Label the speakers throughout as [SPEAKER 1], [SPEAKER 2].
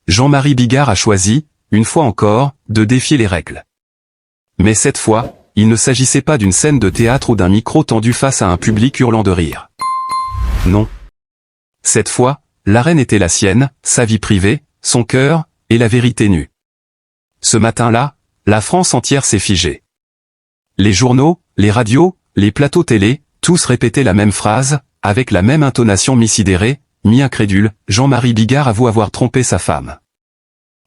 [SPEAKER 1] Jean-Marie Bigard a choisi, une fois encore, de défier les règles. Mais cette fois, il ne s'agissait pas d'une scène de théâtre ou d'un micro tendu face à un public hurlant de rire. Non. Cette fois, l'arène était la sienne, sa vie privée, son cœur, et la vérité nue. Ce matin-là, la France entière s'est figée. Les journaux, les radios, les plateaux télé, tous répétaient la même phrase, avec la même intonation mi-sidérée, mi-incrédule, Jean-Marie Bigard avoue avoir trompé sa femme.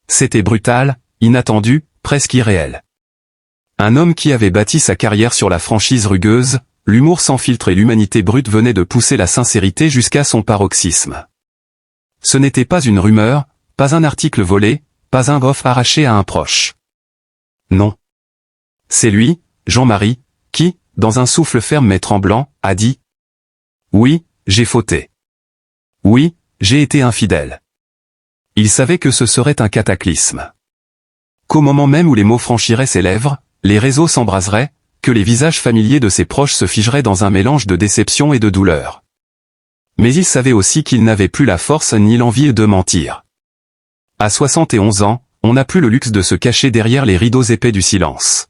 [SPEAKER 1] C'était brutal, inattendu, presque irréel. Un homme qui avait bâti sa carrière sur la franchise rugueuse, l'humour sans filtre et l'humanité brute venait de pousser la sincérité jusqu'à son paroxysme. Ce n'était pas une rumeur, pas un article volé, pas un bof arraché à un proche. Non. C'est lui, Jean-Marie, qui, dans un souffle ferme mais tremblant, a dit « Oui, j'ai fauté. Oui, j'ai été infidèle. » Il savait que ce serait un cataclysme. Qu'au moment même où les mots franchiraient ses lèvres, les réseaux s'embraseraient, que les visages familiers de ses proches se figeraient dans un mélange de déception et de douleur. Mais il savait aussi qu'il n'avait plus la force ni l'envie de mentir. À 71 ans, on n'a plus le luxe de se cacher derrière les rideaux épais du silence.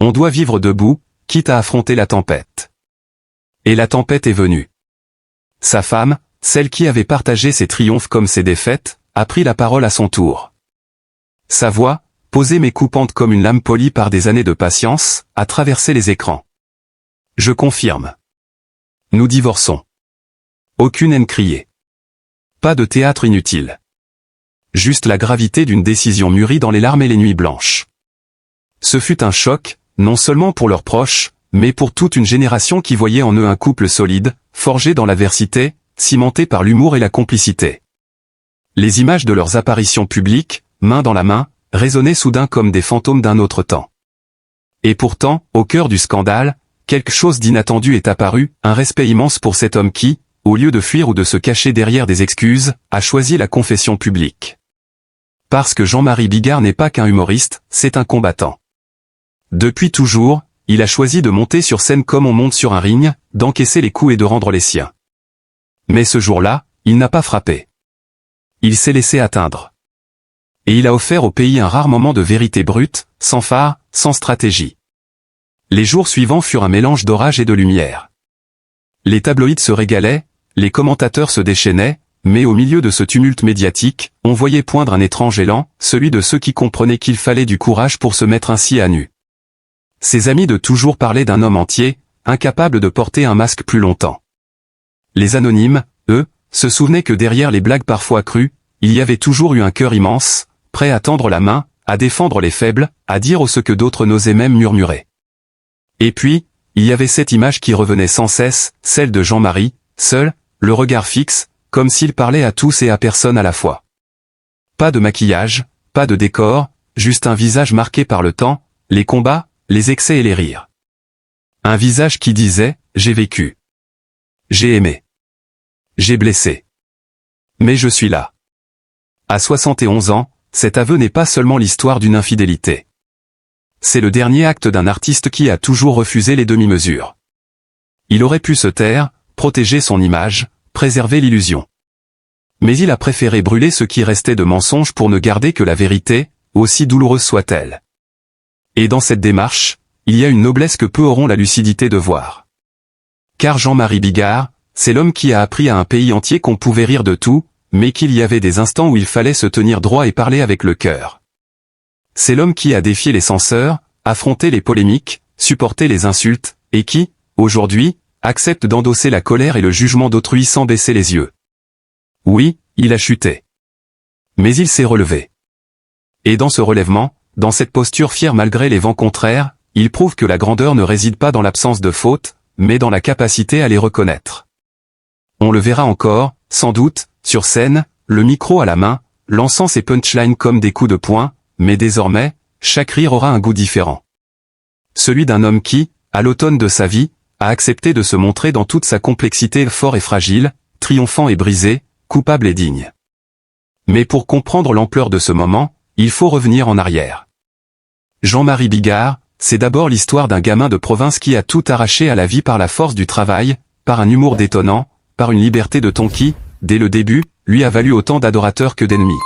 [SPEAKER 1] On doit vivre debout, quitte à affronter la tempête. Et la tempête est venue. Sa femme, celle qui avait partagé ses triomphes comme ses défaites, a pris la parole à son tour. Sa voix, posée mais coupante comme une lame polie par des années de patience, a traversé les écrans. Je confirme. Nous divorçons. Aucune haine criée. Pas de théâtre inutile. Juste la gravité d'une décision mûrie dans les larmes et les nuits blanches. Ce fut un choc, non seulement pour leurs proches, mais pour toute une génération qui voyait en eux un couple solide, forgé dans l'adversité, cimenté par l'humour et la complicité. Les images de leurs apparitions publiques, main dans la main, résonnaient soudain comme des fantômes d'un autre temps. Et pourtant, au cœur du scandale, quelque chose d'inattendu est apparu, un respect immense pour cet homme qui, au lieu de fuir ou de se cacher derrière des excuses, a choisi la confession publique. Parce que Jean-Marie Bigard n'est pas qu'un humoriste, c'est un combattant. Depuis toujours, il a choisi de monter sur scène comme on monte sur un ring, d'encaisser les coups et de rendre les siens. Mais ce jour-là, il n'a pas frappé. Il s'est laissé atteindre. Et il a offert au pays un rare moment de vérité brute, sans phare, sans stratégie. Les jours suivants furent un mélange d'orage et de lumière. Les tabloïds se régalaient, les commentateurs se déchaînaient, mais au milieu de ce tumulte médiatique, on voyait poindre un étrange élan, celui de ceux qui comprenaient qu'il fallait du courage pour se mettre ainsi à nu. Ses amis de toujours parlaient d'un homme entier, incapable de porter un masque plus longtemps. Les anonymes, eux, se souvenaient que derrière les blagues parfois crues, il y avait toujours eu un cœur immense, prêt à tendre la main, à défendre les faibles, à dire ce que d'autres n'osaient même murmurer. Et puis, il y avait cette image qui revenait sans cesse, celle de Jean-Marie, seul, le regard fixe, comme s'il parlait à tous et à personne à la fois. Pas de maquillage, pas de décor, juste un visage marqué par le temps, les combats, les excès et les rires. Un visage qui disait « J'ai vécu. J'ai aimé. J'ai blessé. Mais je suis là. » À 71 ans, cet aveu n'est pas seulement l'histoire d'une infidélité. C'est le dernier acte d'un artiste qui a toujours refusé les demi-mesures. Il aurait pu se taire, protéger son image, préserver l'illusion. Mais il a préféré brûler ce qui restait de mensonges pour ne garder que la vérité, aussi douloureuse soit-elle. Et dans cette démarche, il y a une noblesse que peu auront la lucidité de voir. Car Jean-Marie Bigard, c'est l'homme qui a appris à un pays entier qu'on pouvait rire de tout, mais qu'il y avait des instants où il fallait se tenir droit et parler avec le cœur. C'est l'homme qui a défié les censeurs, affronté les polémiques, supporté les insultes, et qui, aujourd'hui, accepte d'endosser la colère et le jugement d'autrui sans baisser les yeux. Oui, il a chuté. Mais il s'est relevé. Et dans ce relèvement, dans cette posture fière malgré les vents contraires, il prouve que la grandeur ne réside pas dans l'absence de fautes, mais dans la capacité à les reconnaître. On le verra encore, sans doute, sur scène, le micro à la main, lançant ses punchlines comme des coups de poing, mais désormais, chaque rire aura un goût différent. Celui d'un homme qui, à l'automne de sa vie, a accepté de se montrer dans toute sa complexité fort et fragile, triomphant et brisé, coupable et digne. Mais pour comprendre l'ampleur de ce moment, il faut revenir en arrière. Jean-Marie Bigard, c'est d'abord l'histoire d'un gamin de province qui a tout arraché à la vie par la force du travail, par un humour détonnant, par une liberté de ton qui, dès le début, lui a valu autant d'adorateurs que d'ennemis.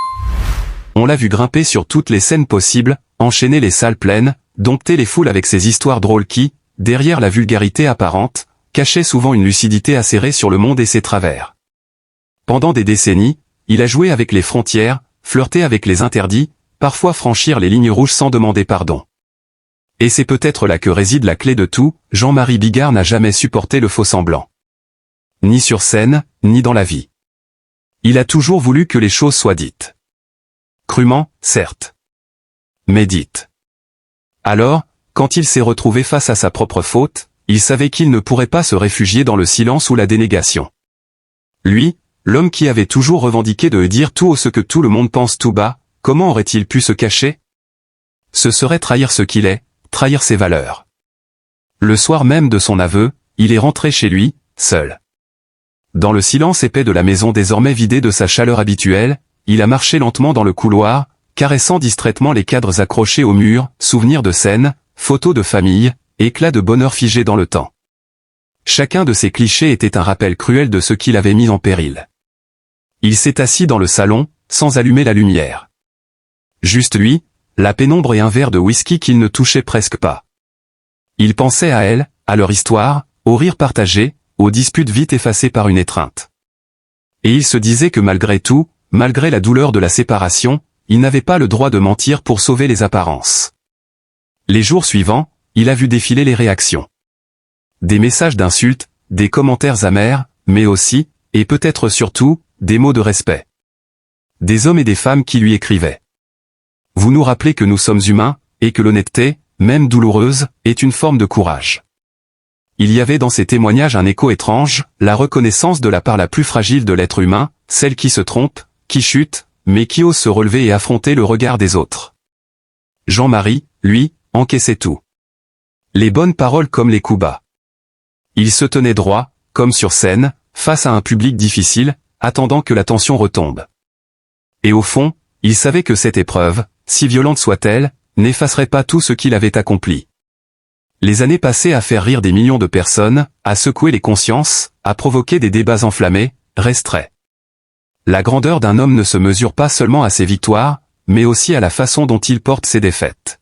[SPEAKER 1] On l'a vu grimper sur toutes les scènes possibles, enchaîner les salles pleines, dompter les foules avec ses histoires drôles qui, derrière la vulgarité apparente, cachaient souvent une lucidité acérée sur le monde et ses travers. Pendant des décennies, il a joué avec les frontières, flirté avec les interdits, parfois franchir les lignes rouges sans demander pardon. Et c'est peut-être là que réside la clé de tout, Jean-Marie Bigard n'a jamais supporté le faux-semblant. Ni sur scène, ni dans la vie. Il a toujours voulu que les choses soient dites. Crûment, certes. Mais dites. Alors, quand il s'est retrouvé face à sa propre faute, il savait qu'il ne pourrait pas se réfugier dans le silence ou la dénégation. Lui, l'homme qui avait toujours revendiqué de dire tout haut ce que tout le monde pense tout bas, comment aurait-il pu se cacher? Ce serait trahir ce qu'il est, trahir ses valeurs. Le soir même de son aveu, il est rentré chez lui, seul. Dans le silence épais de la maison désormais vidée de sa chaleur habituelle, il a marché lentement dans le couloir, caressant distraitement les cadres accrochés au mur, souvenirs de scènes, photos de famille, éclats de bonheur figés dans le temps. Chacun de ces clichés était un rappel cruel de ce qu'il avait mis en péril. Il s'est assis dans le salon, sans allumer la lumière. Juste lui, la pénombre et un verre de whisky qu'il ne touchait presque pas. Il pensait à elle, à leur histoire, aux rires partagés, aux disputes vite effacées par une étreinte. Et il se disait que malgré tout, malgré la douleur de la séparation, il n'avait pas le droit de mentir pour sauver les apparences. Les jours suivants, il a vu défiler les réactions. Des messages d'insultes, des commentaires amers, mais aussi, et peut-être surtout, des mots de respect. Des hommes et des femmes qui lui écrivaient. Vous nous rappelez que nous sommes humains, et que l'honnêteté, même douloureuse, est une forme de courage. Il y avait dans ces témoignages un écho étrange, la reconnaissance de la part la plus fragile de l'être humain, celle qui se trompe, qui chute, mais qui ose se relever et affronter le regard des autres. Jean-Marie, lui, encaissait tout. Les bonnes paroles comme les coups bas. Il se tenait droit, comme sur scène, face à un public difficile, attendant que la tension retombe. Et au fond, il savait que cette épreuve, si violente soit-elle, n'effacerait pas tout ce qu'il avait accompli. Les années passées à faire rire des millions de personnes, à secouer les consciences, à provoquer des débats enflammés, resteraient. La grandeur d'un homme ne se mesure pas seulement à ses victoires, mais aussi à la façon dont il porte ses défaites.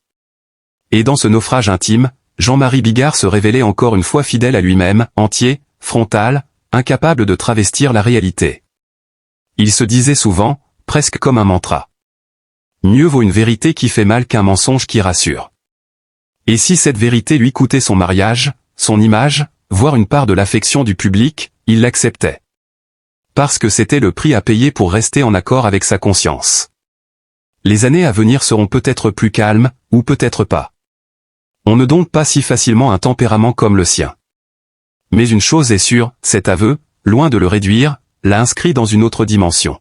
[SPEAKER 1] Et dans ce naufrage intime, Jean-Marie Bigard se révélait encore une fois fidèle à lui-même, entier, frontal, incapable de travestir la réalité. Il se disait souvent, presque comme un mantra. Mieux vaut une vérité qui fait mal qu'un mensonge qui rassure. Et si cette vérité lui coûtait son mariage, son image, voire une part de l'affection du public, il l'acceptait. Parce que c'était le prix à payer pour rester en accord avec sa conscience. Les années à venir seront peut-être plus calmes, ou peut-être pas. On ne dompte pas si facilement un tempérament comme le sien. Mais une chose est sûre, cet aveu, loin de le réduire, l'a inscrit dans une autre dimension.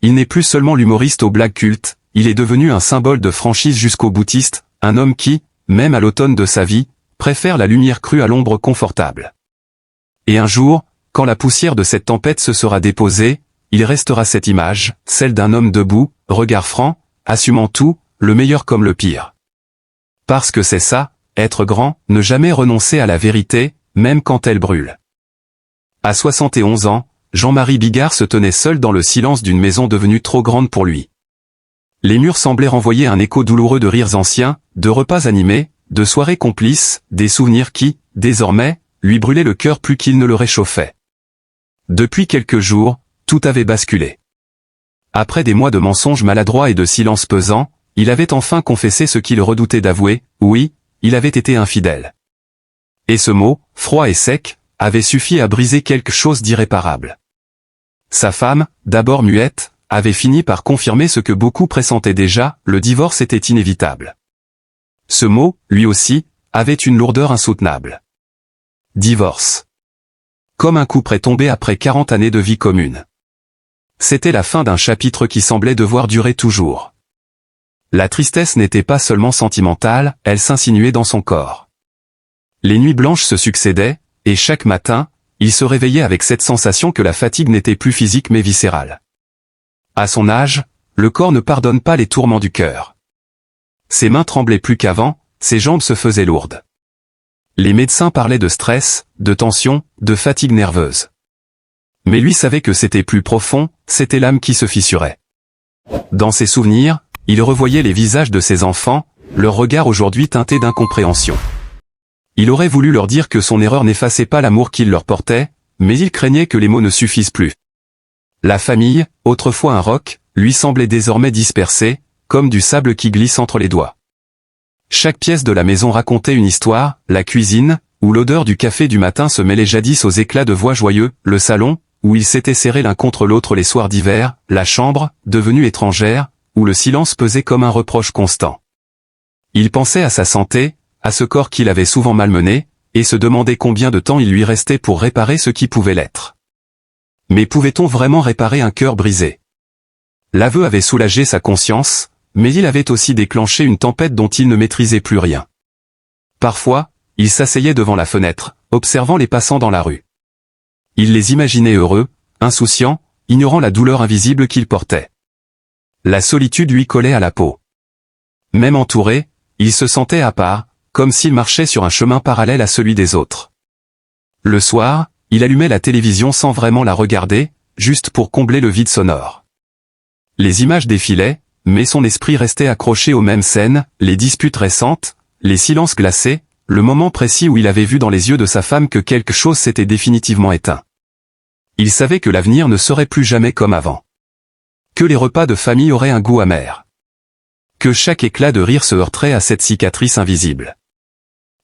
[SPEAKER 1] Il n'est plus seulement l'humoriste aux blagues cultes, il est devenu un symbole de franchise jusqu'au boutiste, un homme qui, même à l'automne de sa vie, préfère la lumière crue à l'ombre confortable. Et un jour, quand la poussière de cette tempête se sera déposée, il restera cette image, celle d'un homme debout, regard franc, assumant tout, le meilleur comme le pire. Parce que c'est ça, être grand, ne jamais renoncer à la vérité, même quand elle brûle. À 71 ans, Jean-Marie Bigard se tenait seul dans le silence d'une maison devenue trop grande pour lui. Les murs semblaient renvoyer un écho douloureux de rires anciens, de repas animés, de soirées complices, des souvenirs qui, désormais, lui brûlaient le cœur plus qu'ils ne le réchauffaient. Depuis quelques jours, tout avait basculé. Après des mois de mensonges maladroits et de silence pesant, il avait enfin confessé ce qu'il redoutait d'avouer, oui, il avait été infidèle. Et ce mot, froid et sec, avait suffi à briser quelque chose d'irréparable. Sa femme, d'abord muette, avait fini par confirmer ce que beaucoup pressentaient déjà, le divorce était inévitable. Ce mot, lui aussi, avait une lourdeur insoutenable. Divorce. Comme un couperet tombé après 40 années de vie commune. C'était la fin d'un chapitre qui semblait devoir durer toujours. La tristesse n'était pas seulement sentimentale, elle s'insinuait dans son corps. Les nuits blanches se succédaient, et chaque matin, il se réveillait avec cette sensation que la fatigue n'était plus physique mais viscérale. À son âge, le corps ne pardonne pas les tourments du cœur. Ses mains tremblaient plus qu'avant, ses jambes se faisaient lourdes. Les médecins parlaient de stress, de tension, de fatigue nerveuse. Mais lui savait que c'était plus profond, c'était l'âme qui se fissurait. Dans ses souvenirs, il revoyait les visages de ses enfants, leur regard aujourd'hui teinté d'incompréhension. Il aurait voulu leur dire que son erreur n'effaçait pas l'amour qu'il leur portait, mais il craignait que les mots ne suffisent plus. La famille, autrefois un roc, lui semblait désormais dispersée, comme du sable qui glisse entre les doigts. Chaque pièce de la maison racontait une histoire, la cuisine, où l'odeur du café du matin se mêlait jadis aux éclats de voix joyeux, le salon, où ils s'étaient serrés l'un contre l'autre les soirs d'hiver, la chambre, devenue étrangère, où le silence pesait comme un reproche constant. Il pensait à sa santé, à ce corps qu'il avait souvent malmené, et se demandait combien de temps il lui restait pour réparer ce qui pouvait l'être. Mais pouvait-on vraiment réparer un cœur brisé? L'aveu avait soulagé sa conscience, mais il avait aussi déclenché une tempête dont il ne maîtrisait plus rien. Parfois, il s'asseyait devant la fenêtre, observant les passants dans la rue. Il les imaginait heureux, insouciants, ignorant la douleur invisible qu'ils portaient. La solitude lui collait à la peau. Même entouré, il se sentait à part, comme s'il marchait sur un chemin parallèle à celui des autres. Le soir, il allumait la télévision sans vraiment la regarder, juste pour combler le vide sonore. Les images défilaient, mais son esprit restait accroché aux mêmes scènes, les disputes récentes, les silences glacés, le moment précis où il avait vu dans les yeux de sa femme que quelque chose s'était définitivement éteint. Il savait que l'avenir ne serait plus jamais comme avant. Que les repas de famille auraient un goût amer. Que chaque éclat de rire se heurterait à cette cicatrice invisible.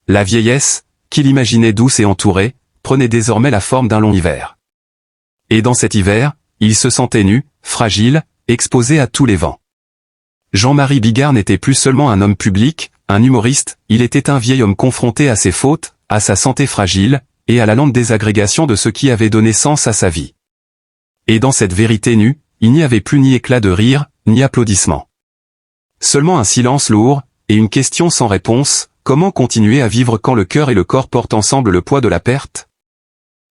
[SPEAKER 1] La vieillesse, qu'il imaginait douce et entourée, prenait désormais la forme d'un long hiver. Et dans cet hiver, il se sentait nu, fragile, exposé à tous les vents. Jean-Marie Bigard n'était plus seulement un homme public, un humoriste, il était un vieil homme confronté à ses fautes, à sa santé fragile, et à la lente désagrégation de ce qui avait donné sens à sa vie. Et dans cette vérité nue, il n'y avait plus ni éclat de rire, ni applaudissements. Seulement un silence lourd, et une question sans réponse, comment continuer à vivre quand le cœur et le corps portent ensemble le poids de la perte?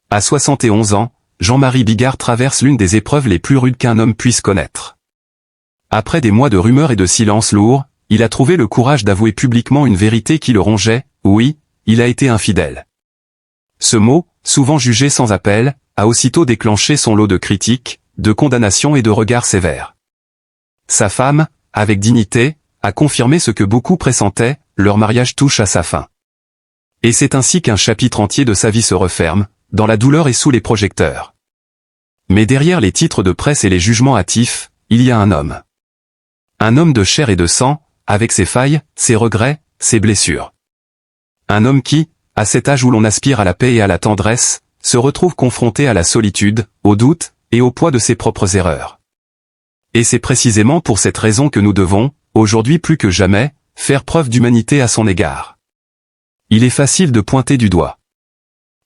[SPEAKER 1] À 71 ans, Jean-Marie Bigard traverse l'une des épreuves les plus rudes qu'un homme puisse connaître. Après des mois de rumeurs et de silence lourd, il a trouvé le courage d'avouer publiquement une vérité qui le rongeait, oui, il a été infidèle. Ce mot, souvent jugé sans appel, a aussitôt déclenché son lot de critiques, de condamnations et de regards sévères. Sa femme, avec dignité, a confirmé ce que beaucoup pressentaient, leur mariage touche à sa fin. Et c'est ainsi qu'un chapitre entier de sa vie se referme, dans la douleur et sous les projecteurs. Mais derrière les titres de presse et les jugements hâtifs, il y a un homme. Un homme de chair et de sang, avec ses failles, ses regrets, ses blessures. Un homme qui, à cet âge où l'on aspire à la paix et à la tendresse, se retrouve confronté à la solitude, au doute, et au poids de ses propres erreurs. Et c'est précisément pour cette raison que nous devons, aujourd'hui plus que jamais, faire preuve d'humanité à son égard. Il est facile de pointer du doigt.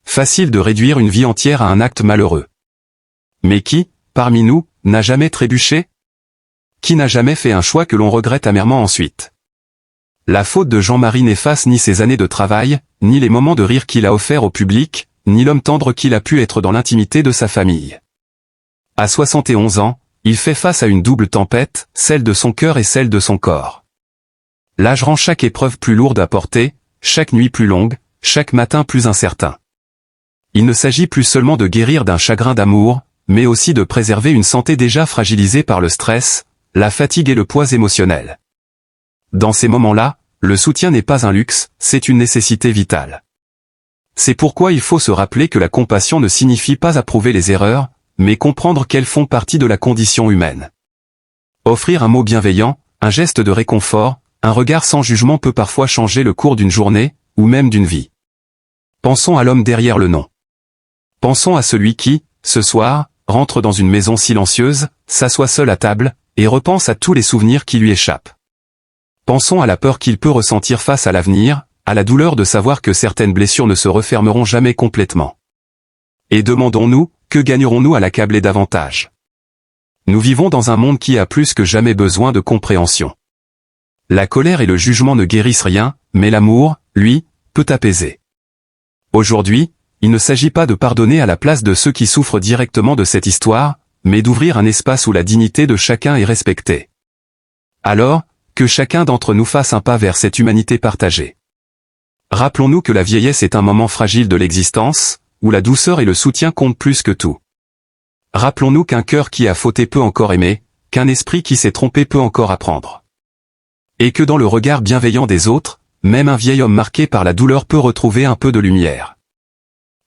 [SPEAKER 1] Facile de réduire une vie entière à un acte malheureux. Mais qui, parmi nous, n'a jamais trébuché? Qui n'a jamais fait un choix que l'on regrette amèrement ensuite? La faute de Jean-Marie n'efface ni ses années de travail, ni les moments de rire qu'il a offerts au public, ni l'homme tendre qu'il a pu être dans l'intimité de sa famille. À 71 ans, il fait face à une double tempête, celle de son cœur et celle de son corps. L'âge rend chaque épreuve plus lourde à porter, chaque nuit plus longue, chaque matin plus incertain. Il ne s'agit plus seulement de guérir d'un chagrin d'amour, mais aussi de préserver une santé déjà fragilisée par le stress, la fatigue et le poids émotionnel. Dans ces moments-là, le soutien n'est pas un luxe, c'est une nécessité vitale. C'est pourquoi il faut se rappeler que la compassion ne signifie pas approuver les erreurs, mais comprendre qu'elles font partie de la condition humaine. Offrir un mot bienveillant, un geste de réconfort, un regard sans jugement peut parfois changer le cours d'une journée, ou même d'une vie. Pensons à l'homme derrière le nom. Pensons à celui qui, ce soir, rentre dans une maison silencieuse, s'assoit seul à table, et repense à tous les souvenirs qui lui échappent. Pensons à la peur qu'il peut ressentir face à l'avenir, à la douleur de savoir que certaines blessures ne se refermeront jamais complètement. Et demandons-nous, que gagnerons-nous à l'accabler davantage? Nous vivons dans un monde qui a plus que jamais besoin de compréhension. La colère et le jugement ne guérissent rien, mais l'amour, lui, peut apaiser. Aujourd'hui, il ne s'agit pas de pardonner à la place de ceux qui souffrent directement de cette histoire, mais d'ouvrir un espace où la dignité de chacun est respectée. Alors, que chacun d'entre nous fasse un pas vers cette humanité partagée. Rappelons-nous que la vieillesse est un moment fragile de l'existence, où la douceur et le soutien comptent plus que tout. Rappelons-nous qu'un cœur qui a fauté peut encore aimer, qu'un esprit qui s'est trompé peut encore apprendre. Et que dans le regard bienveillant des autres, même un vieil homme marqué par la douleur peut retrouver un peu de lumière.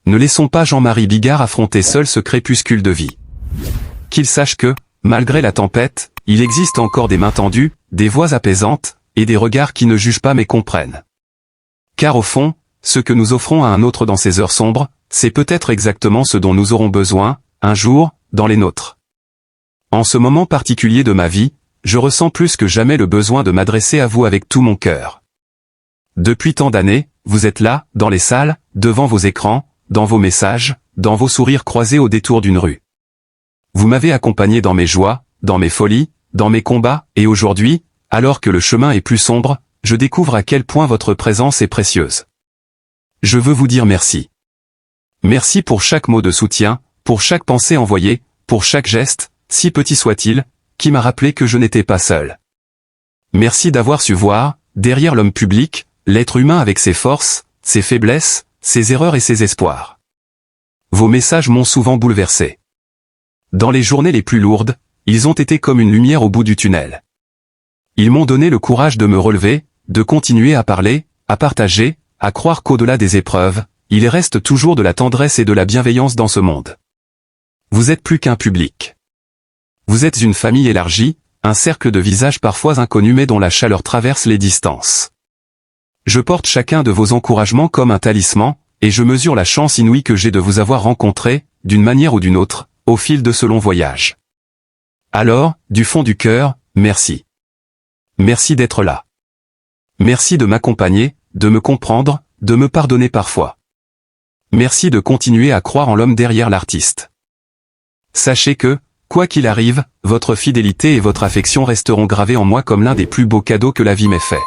[SPEAKER 1] Ne laissons pas Jean-Marie Bigard affronter seul ce crépuscule de vie. Qu'il sache que, malgré la tempête, il existe encore des mains tendues, des voix apaisantes, et des regards qui ne jugent pas mais comprennent. Car au fond, ce que nous offrons à un autre dans ces heures sombres, c'est peut-être exactement ce dont nous aurons besoin, un jour, dans les nôtres. En ce moment particulier de ma vie, je ressens plus que jamais le besoin de m'adresser à vous avec tout mon cœur. Depuis tant d'années, vous êtes là, dans les salles, devant vos écrans, dans vos messages, dans vos sourires croisés au détour d'une rue. Vous m'avez accompagné dans mes joies, dans mes folies, dans mes combats, et aujourd'hui, alors que le chemin est plus sombre, je découvre à quel point votre présence est précieuse. Je veux vous dire merci. Merci pour chaque mot de soutien, pour chaque pensée envoyée, pour chaque geste, si petit soit-il, qui m'a rappelé que je n'étais pas seul. Merci d'avoir su voir, derrière l'homme public, l'être humain avec ses forces, ses faiblesses, ses erreurs et ses espoirs. Vos messages m'ont souvent bouleversé. Dans les journées les plus lourdes, ils ont été comme une lumière au bout du tunnel. Ils m'ont donné le courage de me relever, de continuer à parler, à partager, à croire qu'au-delà des épreuves, il reste toujours de la tendresse et de la bienveillance dans ce monde. Vous êtes plus qu'un public. Vous êtes une famille élargie, un cercle de visages parfois inconnus mais dont la chaleur traverse les distances. Je porte chacun de vos encouragements comme un talisman, et je mesure la chance inouïe que j'ai de vous avoir rencontré, d'une manière ou d'une autre, au fil de ce long voyage. Alors, du fond du cœur, merci. Merci d'être là. Merci de m'accompagner, de me comprendre, de me pardonner parfois. Merci de continuer à croire en l'homme derrière l'artiste. Sachez que, quoi qu'il arrive, votre fidélité et votre affection resteront gravées en moi comme l'un des plus beaux cadeaux que la vie m'ait fait.